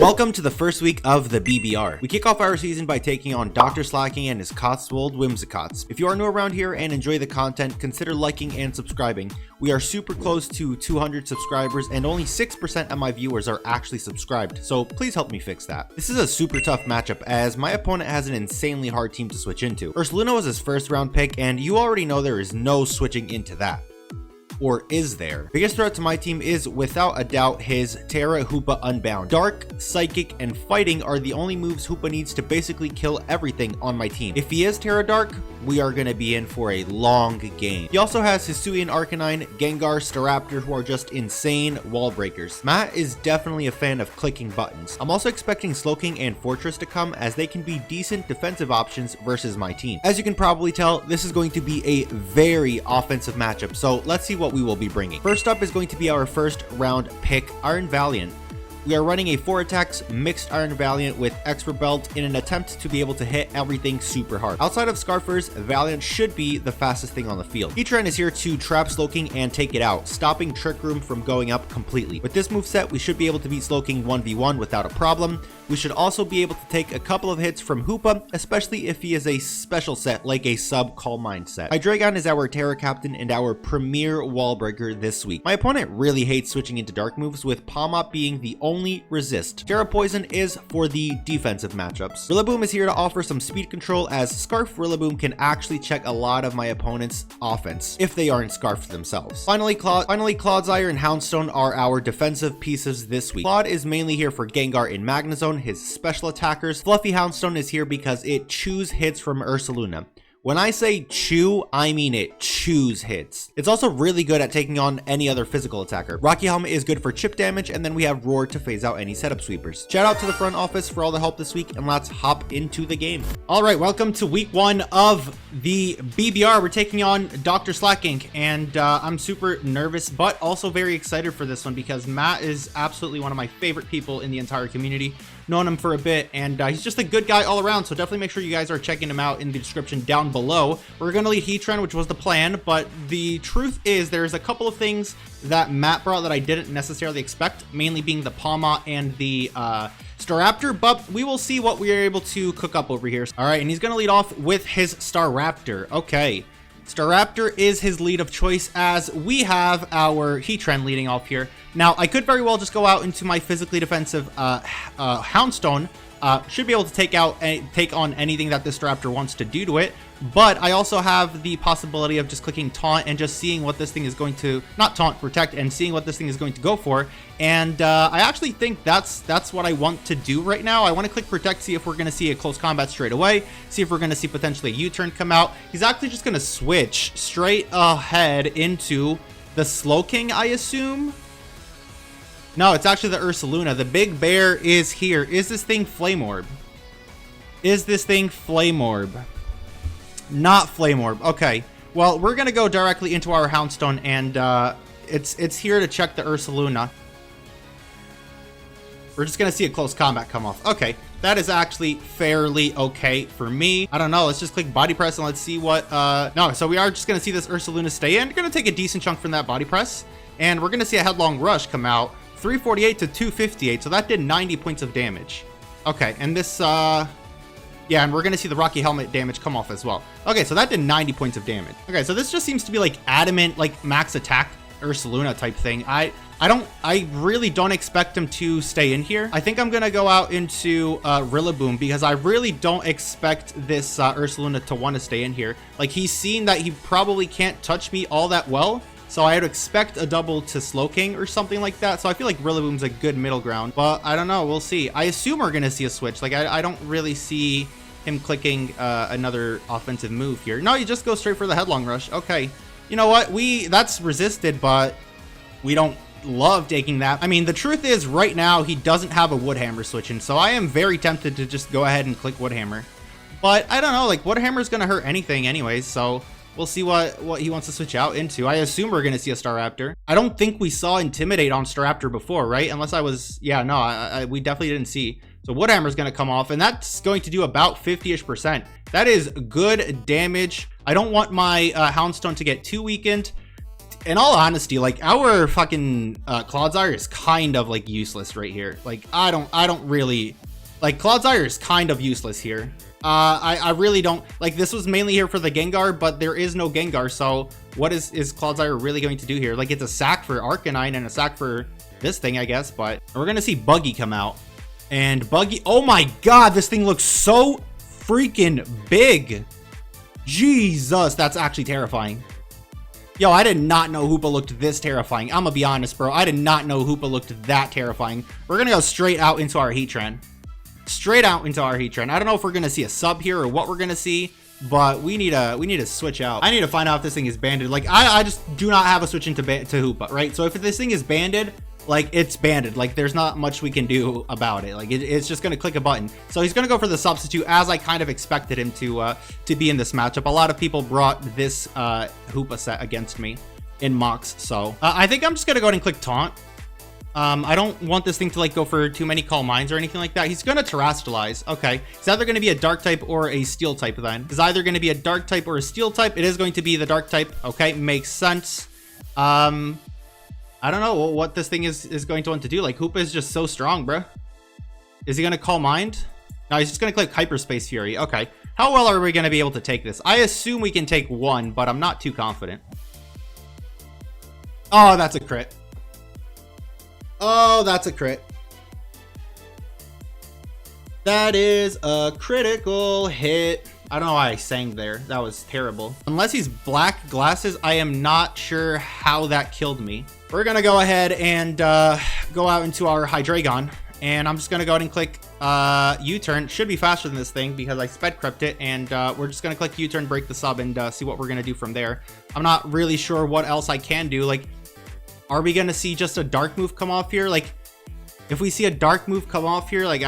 Welcome to the first week of the BBR. We kick off our season by taking on Dr. Slacking and his Cotswold Whimsicots. If you are new around here and enjoy the content, consider liking and subscribing. We are super close to 200 subscribers and only 6% of my viewers are actually subscribed, so please help me fix that. This is a super tough matchup as my opponent has an insanely hard team to switch into. Ursaluna was his first round pick and you already know there is no switching into that. Or is there? Biggest threat to my team is without a doubt his Terra Hoopa Unbound. Dark, Psychic, and Fighting are the only moves Hoopa needs to basically kill everything on my team. If he is Terra Dark, we are going to be in for a long game. He also has Hisuian Arcanine, Gengar, Staraptor, who are just insane wall breakers. Matt is definitely a fan of clicking buttons. I'm also expecting Slowking and Fortress to come as they can be decent defensive options versus my team. As you can probably tell, this is going to be a very offensive matchup, so let's see what we will be bringing. First up is going to be our first round pick, Iron Valiant. We are running a 4 attacks mixed Iron Valiant with Expert Belt in an attempt to be able to hit everything super hard. Outside of Scarfers, Valiant should be the fastest thing on the field. Heatran is here to trap Slowking and take it out, stopping Trick Room from going up completely. With this moveset, we should be able to beat Slowking 1v1 without a problem. We should also be able to take a couple of hits from Hoopa, especially if he is a special set like a sub Calm Mind set. Hydreigon is our Terra Captain and our premier wall breaker this week. My opponent really hates switching into dark moves, with Palmop being the only resist. Terra Poison is for the defensive matchups. Rillaboom is here to offer some speed control, as Scarf Rillaboom can actually check a lot of my opponent's offense if they aren't scarfed themselves. Finally, Clodsire and Houndstone are our defensive pieces this week. Claude is mainly here for Gengar and Magnezone, his special attackers. Fluffy Houndstone is here because it chews hits from Ursaluna. When I say chew, I mean it chews hits. It's also really good at taking on any other physical attacker. Rocky Helmet is good for chip damage, and then we have Roar to phase out any setup sweepers. Shout out to the front office for all the help this week, and let's hop into the game. All right, welcome to week 1 of the BBR. We're taking on Dr. Slacking, and I'm super nervous, but also very excited for this one because Matt is absolutely one of my favorite people in the entire community. Known him for a bit, and he's just a good guy all around, so definitely make sure you guys are checking him out in the description down below. We're gonna lead Heatran, which was the plan, but the truth is there's a couple of things that Matt brought that I didn't necessarily expect, mainly being the Palma and the Staraptor, but we will see what we are able to cook up over here. All right, and he's gonna lead off with his Staraptor. Okay, Staraptor is his lead of choice as we have our Heatran leading off here. Now, I could very well just go out into my physically defensive Houndstone. Should be able to take on anything that this Staraptor wants to do to it, but I also have the possibility of just clicking Taunt and just seeing what this thing is going to, not Taunt, Protect, and seeing what this thing is going to go for. And I actually think that's what I want to do right now. I want to click Protect, see if we're going to see a close combat straight away, see if we're going to see potentially a U-turn come out. He's actually just going to switch straight ahead into the Slowking, I assume. No, it's actually the Ursaluna. The big bear is here. Is this thing Flame Orb? Is this thing Flame Orb? Not Flame Orb. Okay. Well, we're going to go directly into our Houndstone, and it's here to check the Ursaluna. We're just going to see a close combat come off. Okay. That is actually fairly okay for me. I don't know. Let's just click Body Press and let's see what... No, so we are just going to see this Ursaluna stay in. We're going to take a decent chunk from that Body Press, and we're going to see a Headlong Rush come out. 348 to 258, so that did 90 points of damage. Okay, and this, yeah, and we're gonna see the Rocky Helmet damage come off as well. Okay, so that did 90 points of damage. Okay, so this just seems to be like adamant, like max attack Ursaluna type thing. I really don't expect him to stay in here. I think I'm gonna go out into Rillaboom because I really don't expect this Ursaluna to want to stay in here. Like, he's seen that he probably can't touch me all that well. So I would expect a double to Slowking or something like that. So I feel like Rillaboom's a good middle ground, but I don't know. We'll see. I assume we're going to see a switch. Like, I don't really see him clicking another offensive move here. No, you just go straight for the Headlong Rush. Okay. You know what? That's resisted, but we don't love taking that. I mean, the truth is right now he doesn't have a Woodhammer switching. So I am very tempted to just go ahead and click Woodhammer. But I don't know. Like, Woodhammer's going to hurt anything anyways. So... we'll see what he wants to switch out into. I assume we're going to see a Staraptor. I don't think we saw Intimidate on Staraptor before, right? Unless I was... yeah, no, we definitely didn't see. So Woodhammer's going to come off, and that's going to do about 50-ish%. That is good damage. I don't want my Houndstone to get too weakened. in all honesty, like our fucking Clodsire is kind of like useless right here. Like I don't really like Clodsire is kind of useless here. I really don't like, this was mainly here for the Gengar, but there is no Gengar. So what is Clodsire really going to do here? Like it's a sack for Arcanine and a sack for this thing, I guess, but we're going to see Buggy come out. And Buggy, oh my God, this thing looks so freaking big. Jesus, that's actually terrifying. Yo, I did not know Hoopa looked this terrifying. I'm gonna be honest, bro. I did not know Hoopa looked that terrifying. We're gonna go straight out into our Heatran. Straight out into our Heatran. I don't know if we're gonna see a sub here or what we're gonna see, but we need to switch out. I need to find out if this thing is banded. Like I just do not have a switch into Hoopa, right? So if this thing is banded, like it's banded, like there's not much we can do about it. Like it's just gonna click a button. So he's gonna go for the substitute, as I kind of expected him to be in this matchup. A lot of people brought this Hoopa set against me in mocks, so I think I'm just gonna go ahead and click taunt. I don't want this thing to like go for too many Calm Minds or anything like that. He's gonna Terastallize. Okay, it's either gonna be a dark type or a steel type. Then it's either gonna be a dark type or a steel type. It is going to be the dark type. Okay, makes sense. I don't know what this thing is going to want to do. Like Hoopa is just so strong, bro. Is he gonna Calm Mind? No, he's just gonna click Hyperspace Fury. Okay, how well are we gonna be able to take this? I assume we can take one, but I'm not too confident. Oh, that's a crit. Oh, that's a crit. That is a critical hit. I don't know why I sang there. That was terrible. Unless he's black glasses, I am not sure how that killed me. We're gonna go ahead and go out into our Hydreigon, and I'm just gonna go ahead and click U-turn. Should be faster than this thing because I sped crept it, and we're just gonna click U-turn, break the sub, and see what we're gonna do from there. I'm not really sure what else I can do. Like, are we gonna see just a dark move come off here? Like, if we see a dark move come off here, like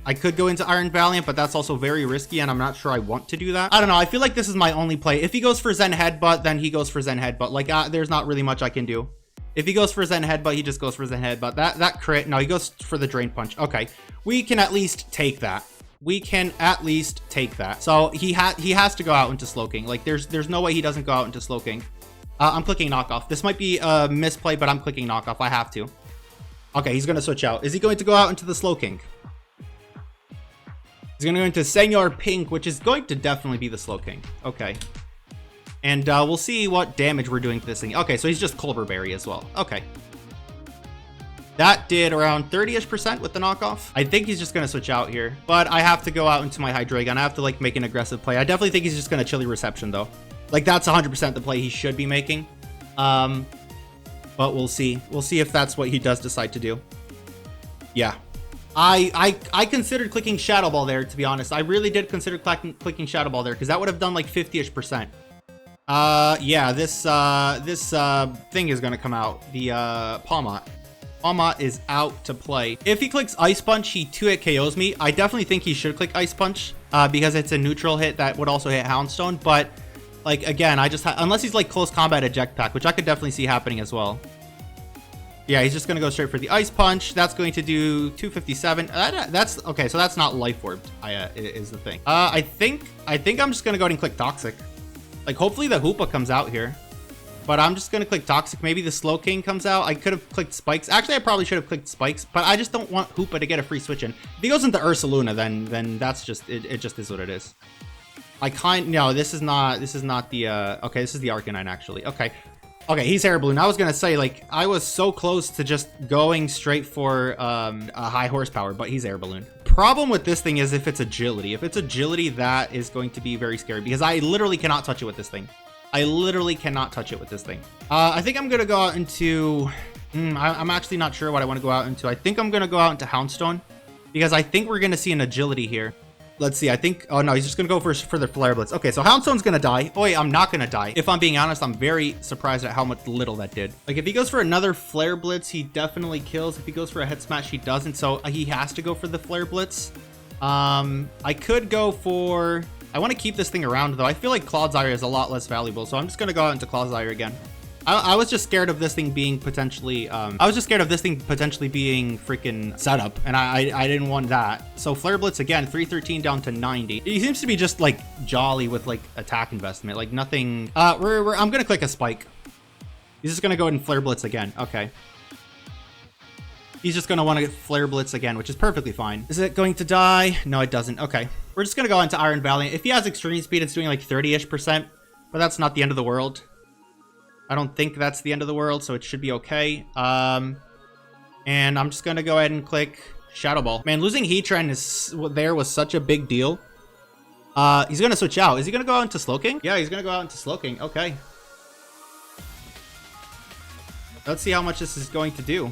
I could go into Iron Valiant, but that's also very risky, and I'm not sure I want to do that. I don't know. I feel like this is my only play. If he goes for Zen Headbutt, then he goes for Zen Headbutt. Like, there's not really much I can do. If he goes for Zen Headbutt, he just goes for Zen Headbutt. That crit. No, he goes for the Drain Punch. Okay, we can at least take that. We can at least take that. So he has to go out into Slowking. Like, there's no way he doesn't go out into Slowking. I'm clicking Knockoff. This might be a misplay, but I'm clicking Knockoff. I have to. Okay, he's gonna switch out. Is he going to go out into the Slowking? He's going to go into Senor Pink, which is going to definitely be the Slowking. Okay. And we'll see what damage we're doing to this thing. Okay, so he's just Culver Berry as well. Okay. That did around 30-ish% with the knockoff. I think he's just going to switch out here. But I have to go out into my Hydreigon. I have to, like, make an aggressive play. I definitely think he's just going to Chilly Reception, though. Like, that's 100% the play he should be making. But we'll see. We'll see if that's what he does decide to do. Yeah. I considered clicking Shadow Ball there, to be honest. I really did consider clicking Shadow Ball there, because that would have done like 50-ish%. Yeah, this thing is gonna come out. The Palmot. Palmot is out to play. If he clicks Ice Punch, he 2-hit KOs me. I definitely think he should click Ice Punch, because it's a neutral hit that would also hit Houndstone. But like, again, unless he's like close combat eject pack, which I could definitely see happening as well. Yeah, he's just gonna go straight for the Ice Punch. That's going to do 257. That's okay. So that's not Life Orbed. Is the thing. I think I'm just gonna go ahead and click Toxic. Like, hopefully the Hoopa comes out here, but I'm just gonna click Toxic. Maybe the Slowking comes out. I could have clicked Spikes. Actually, I probably should have clicked Spikes, but I just don't want Hoopa to get a free switch in. If he goes into Ursaluna, then that's just it. Just is what it is. No, this is not the okay, this is the Arcanine actually. Okay, he's Air Balloon. I was gonna say, like, I was so close to just going straight for a high horsepower, but he's Air Balloon. Problem with this thing is if it's agility. If it's agility, that is going to be very scary, because I literally cannot touch it with this thing. I literally cannot touch it with this thing. I think I'm gonna go out into... I'm actually not sure what I want to go out into. I think I'm gonna go out into Houndstone, because I think we're gonna see an agility here. Let's see, I think... Oh, no, he's just going to go for the Flare Blitz. Okay, so Houndstone's going to die. Oh, wait, I'm not going to die. If I'm being honest, I'm very surprised at how much little that did. Like, if he goes for another Flare Blitz, he definitely kills. If he goes for a Head Smash, he doesn't. So he has to go for the Flare Blitz. I could go for... I want to keep this thing around, though. I feel like Clodsire is a lot less valuable. So I'm just going to go out into Clodsire again. I was just scared of this thing being potentially being freaking setup, and I didn't want that. So Flare Blitz again, 313 down to 90. He seems to be just like jolly with like attack investment, like nothing. I'm gonna click a Spike. He's just gonna go ahead and Flare Blitz again. Okay. He's just gonna want to Flare Blitz again, which is perfectly fine. Is it going to die? No, it doesn't. Okay. We're just gonna go into Iron Valiant. If he has Extreme Speed, it's doing like 30-ish%, but that's not the end of the world. I don't think that's the end of the world, so it should be okay. And I'm just gonna go ahead and click Shadow Ball. Man, losing Heatran was such a big deal. He's gonna switch out. Is he gonna go out into Slowking? Yeah, he's gonna go out into Slowking. Okay. Let's see how much this is going to do.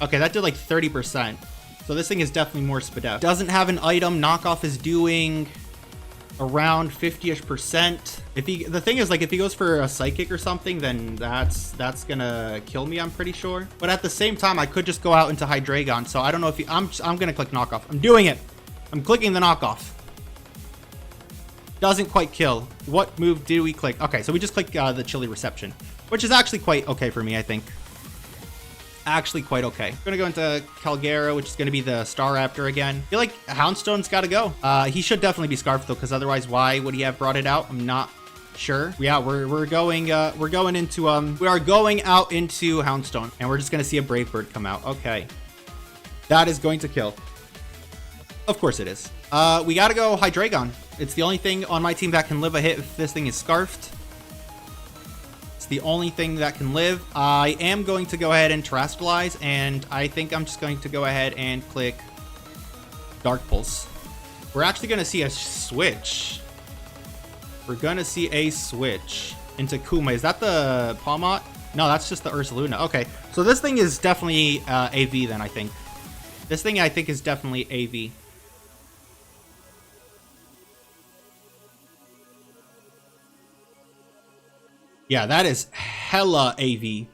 Okay, that did like 30%. So this thing is definitely more Spadef. Doesn't have an item. Knockoff is doing around 50-ish%. The thing is, like, if he goes for a Psychic or something, then that's gonna kill me, I'm pretty sure. But at the same time, I could just go out into Hydreigon. So I don't know if I'm gonna click Knockoff. I'm doing it. I'm clicking the Knockoff. Doesn't quite kill. What move did we click? Okay, so we just click the Chilly Reception, which is actually quite okay for me, I think. Actually quite okay. I'm gonna go into Calgera, which is gonna be the Staraptor again. I feel like Houndstone's gotta go. He should definitely be Scarfed though, because otherwise why would he have brought it out? I'm not sure. Yeah, we are going out into Houndstone, and we're just gonna see a Brave Bird come out. Okay. That is going to kill. Of course it is. We gotta go Hydreigon. It's the only thing on my team that can live a hit if this thing is Scarfed. The only thing that can live. I am going to go ahead and Terastallize, and I think I'm just going to go ahead and click Dark Pulse. We're actually going to see a switch. We're going to see a switch into Kuma. Is that the Palmot? No, that's just the Ursaluna. Okay, so this thing is definitely AV then, I think. This thing, I think, is definitely AV. Yeah, that is hella AV.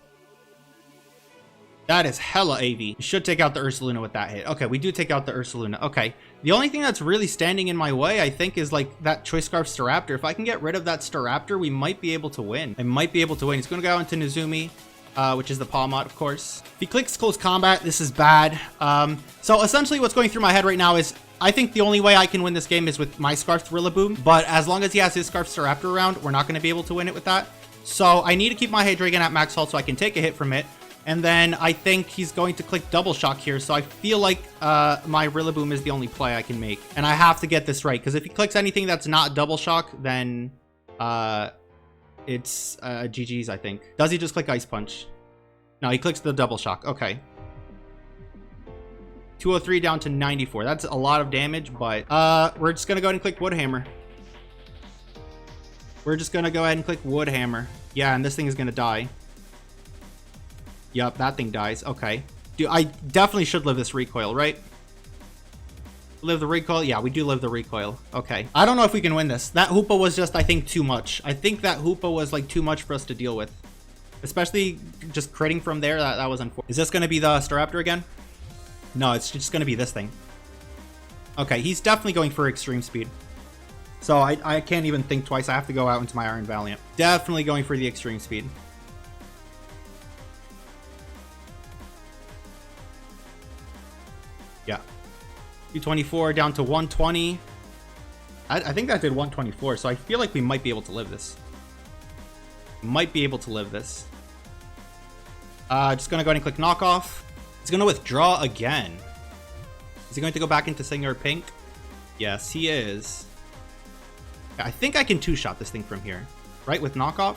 That is hella AV. You should take out the Ursaluna with that hit. Okay, we do take out the Ursaluna. Okay. The only thing that's really standing in my way, I think, is like that Choice Scarf Staraptor. If I can get rid of that Staraptor, we might be able to win. I might be able to win. He's going to go into Nezumi, which is the Palmot, of course. If he clicks Close Combat, this is bad. So essentially what's going through my head right now is I think the only way I can win this game is with my Scarf Rillaboom. But as long as he has his Scarf Staraptor around, we're not going to be able to win it with that. So I need to keep my Hydreigon at max health so I can take a hit from it. And then I think he's going to click Double Shock here. So I feel like my Rillaboom is the only play I can make. And I have to get this right. Because if he clicks anything that's not Double Shock, then it's GG's, I think. Does he just click Ice Punch? No, he clicks the Double Shock. Okay. 203 down to 94. That's a lot of damage, but we're just going to go ahead and click Wood Hammer. We're just going to go ahead and click Wood Hammer. Yeah, and this thing is going to die. Yup, that thing dies. Okay. Dude, I definitely should live this recoil, right? Live the recoil? Yeah, we do live the recoil. Okay. I don't know if we can win this. That Hoopa was just, I think, too much. I think that Hoopa was, like, too much for us to deal with. Especially just critting from there. That was unfortunate. Is this going to be the Staraptor again? No, it's just going to be this thing. Okay, he's definitely going for Extreme Speed. So I can't even think twice. I have to go out into my Iron Valiant. Definitely going for the Extreme Speed. Yeah. 224 down to 120. I think that did 124. So I feel like we might be able to live this. Might be able to live this. Just going to go ahead and click Knockoff. He's going to withdraw again. Is he going to go back into Singular Pink? Yes, he is. I think I can two-shot this thing from here, right, with Knockoff?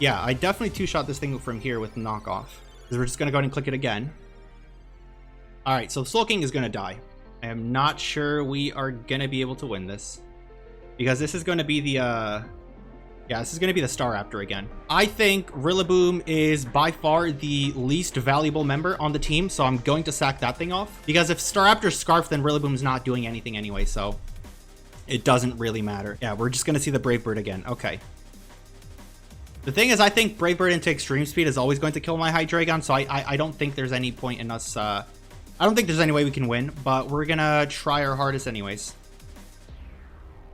Yeah, I definitely two-shot this thing from here with Knockoff. Because we're just going to go ahead and click it again. Alright, so Slowking is going to die. I am not sure we are going to be able to win this. Because this is going to be the, yeah, this is going to be the Staraptor again. I think Rillaboom is by far the least valuable member on the team, so I'm going to sack that thing off. Because if Staraptor's Scarf, then Rillaboom's not doing anything anyway, so it doesn't really matter. Yeah, we're just going to see the Brave Bird again. Okay. The thing is, I think Brave Bird into Extreme Speed is always going to kill my Hydreigon, so I don't think there's any point in us... I don't think there's any way we can win, but we're going to try our hardest anyways.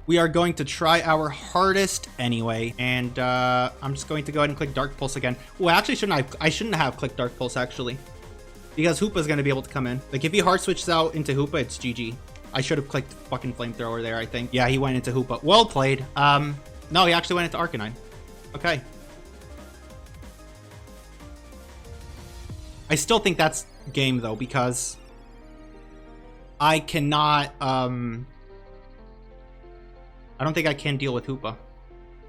We are going to try our hardest anyway, and I'm just going to go ahead and click Dark Pulse again. Oh, I shouldn't have clicked Dark Pulse, actually. Because Hoopa's going to be able to come in. Like, if he hard switches out into Hoopa, it's GG. I should have clicked fucking flamethrower there, I think. Yeah, he went into Hoopa. Well played. No, he actually went into Arcanine. Okay. I still think that's game, though, because I cannot, I don't think I can deal with Hoopa.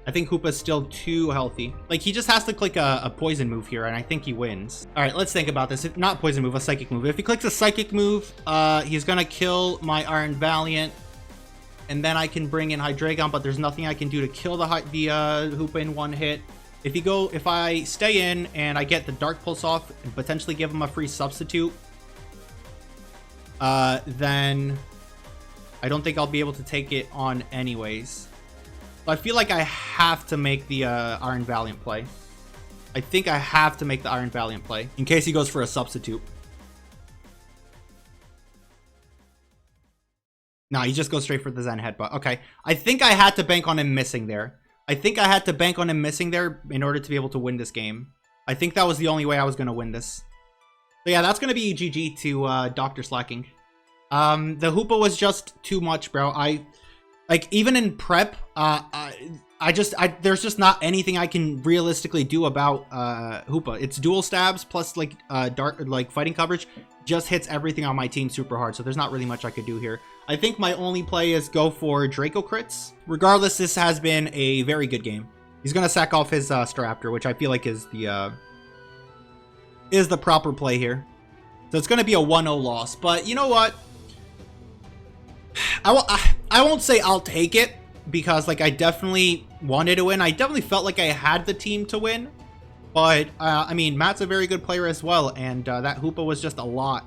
I think Hoopa's still too healthy. Like, he just has to click a poison move here, and I think he wins. All right, let's think about this. If not poison move, a psychic move. If he clicks a psychic move, he's gonna kill my Iron Valiant, and then I can bring in Hydreigon, but there's nothing I can do to kill the Hoopa in one hit. If I stay in and I get the Dark Pulse off and potentially give him a free substitute, then I don't think I'll be able to take it on anyways. So I feel like I have to make the Iron Valiant play. I think I have to make the Iron Valiant play in case he goes for a substitute. No, he just goes straight for the Zen Headbutt. Okay, I think I had to bank on him missing there. I think I had to bank on him missing there in order to be able to win this game. I think that was the only way I was going to win this. So yeah, that's going to be GG to Dr. Slacking. The Hoopa was just too much, bro. Like, even in prep, there's just not anything I can realistically do about Hoopa. It's dual stabs plus like fighting coverage just hits everything on my team super hard. So there's not really much I could do here. I think my only play is go for Draco crits. Regardless, this has been a very good game. He's gonna sack off his Staraptor, which I feel like is the proper play here. So it's gonna be a 1-0 loss. But you know what? I won't say I'll take it, because like I definitely wanted to win. I definitely felt like I had the team to win. But I mean, Matt's a very good player as well, and that Hoopa was just a lot.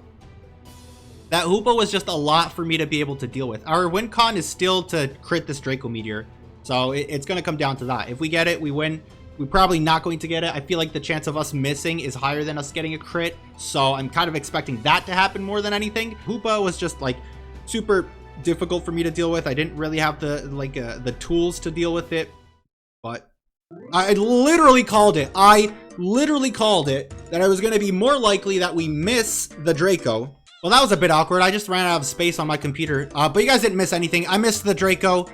That Hoopa was just a lot for me to be able to deal with. Our win con is still to crit this Draco Meteor. So it's going to come down to that. If we get it, we win. We're probably not going to get it. I feel like the chance of us missing is higher than us getting a crit. So I'm kind of expecting that to happen more than anything. Hoopa was just like super difficult for me to deal with. I didn't really have the tools to deal with it. But I literally called it. I literally called it that I was going to be more likely that we miss the Draco. Well, that was a bit awkward. I just ran out of space on my computer. But you guys didn't miss anything. I missed the Draco.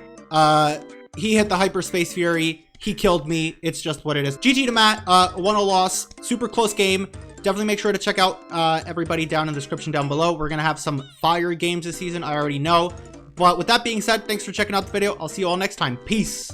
He hit the Hyperspace Fury. He killed me. It's just what it is. GG to Matt. 1-0 loss. Super close game. Definitely make sure to check out everybody down in the description down below. We're going to have some fire games this season. I already know. But with that being said, thanks for checking out the video. I'll see you all next time. Peace.